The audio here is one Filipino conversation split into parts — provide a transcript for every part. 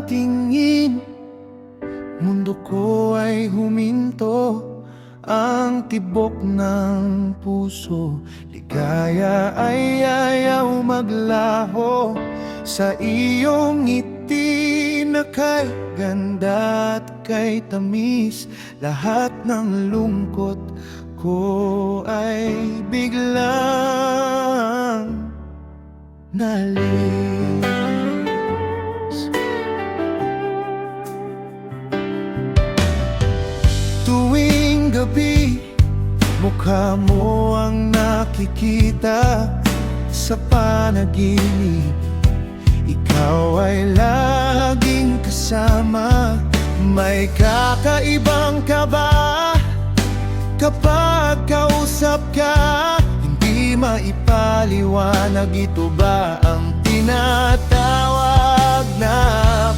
tingin, mundo ko ay huminto. Ang tibok ng puso, ligaya ay ayaw maglaho. Sa iyong ngiti na kay ganda at kay tamis, lahat ng lungkot ko ay biglang nalis. Tuwing gabi, mukha mo ang nakikita sa panaginip. Ikaw ay laging kasama. May kakaibang kaba kapag kausap ka. Hindi maipaliwanag, ito ba ang tinatawag na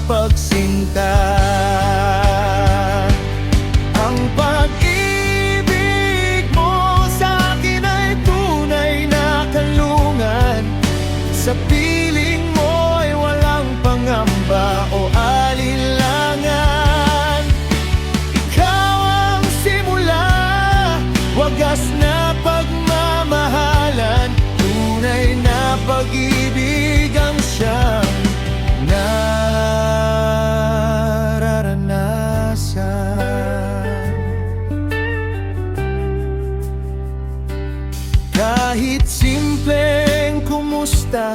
pagsinta? Ang pag-ibig mo sa akin ay tunay na kanlungan. Sa piling mo ay walang pangamba o alinlangan. Ikaw ang simula, wagas na pagmamahalan. Tunay na pag-ibig ang siyang nararanasan. Kahit simpleng kumusta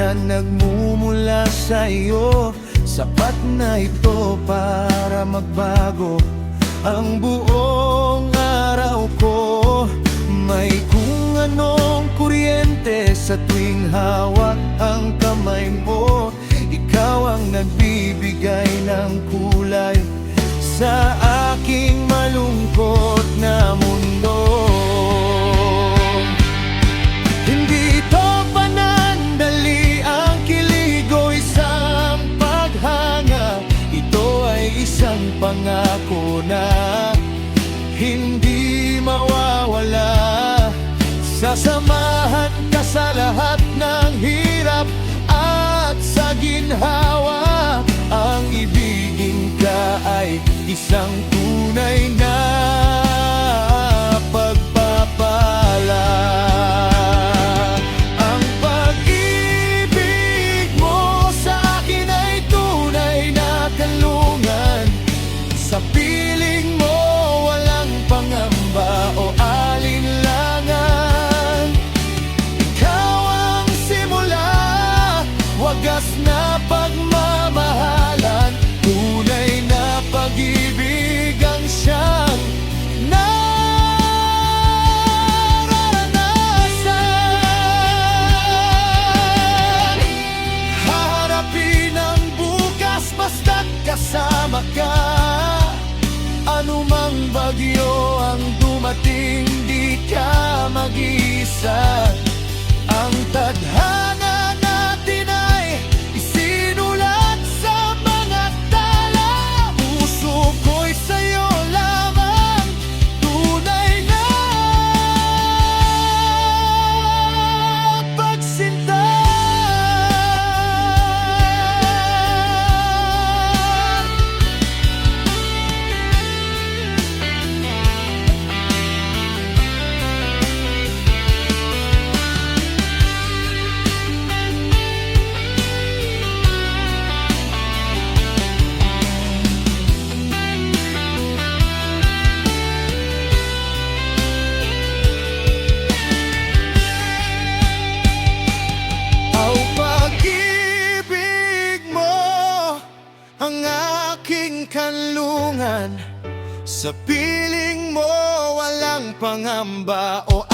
na nagmumula sa iyo, sapat na ito para magbago ang buong araw ko. May kung anong kuryente sa tuwing hawak ang kamay mo. Ikaw ang nagbibigay ng kulay sa aking malungkot na mundo. Hindi ito panandali, ang kilig o isang paghanga. Ito ay isang pangako na hindi mawawala. Sasamahan ka sa lahat ng hirap at sa ginhawa. Ang ibigin ka ay isang tunay na pagpapala. Ang pag-ibig mo sa akin ay tunay na kanlungan. Sa piling mo walang pangamba o alinlangan. Ikaw ang simula, wagas na pagmamahalan. Tunay na pag-ibig ang siyang nararanasan. Haharapin ang bukas basta't kasama ka. Anumang bagyo ang dumating, di ka mag-isa. Ang tadhana natin ay isinulat sa mga tala. Puso ko'y sa'yo lamang, tunay na pagsinta. Ang aking kanlungan, sa piling mo walang pangamba o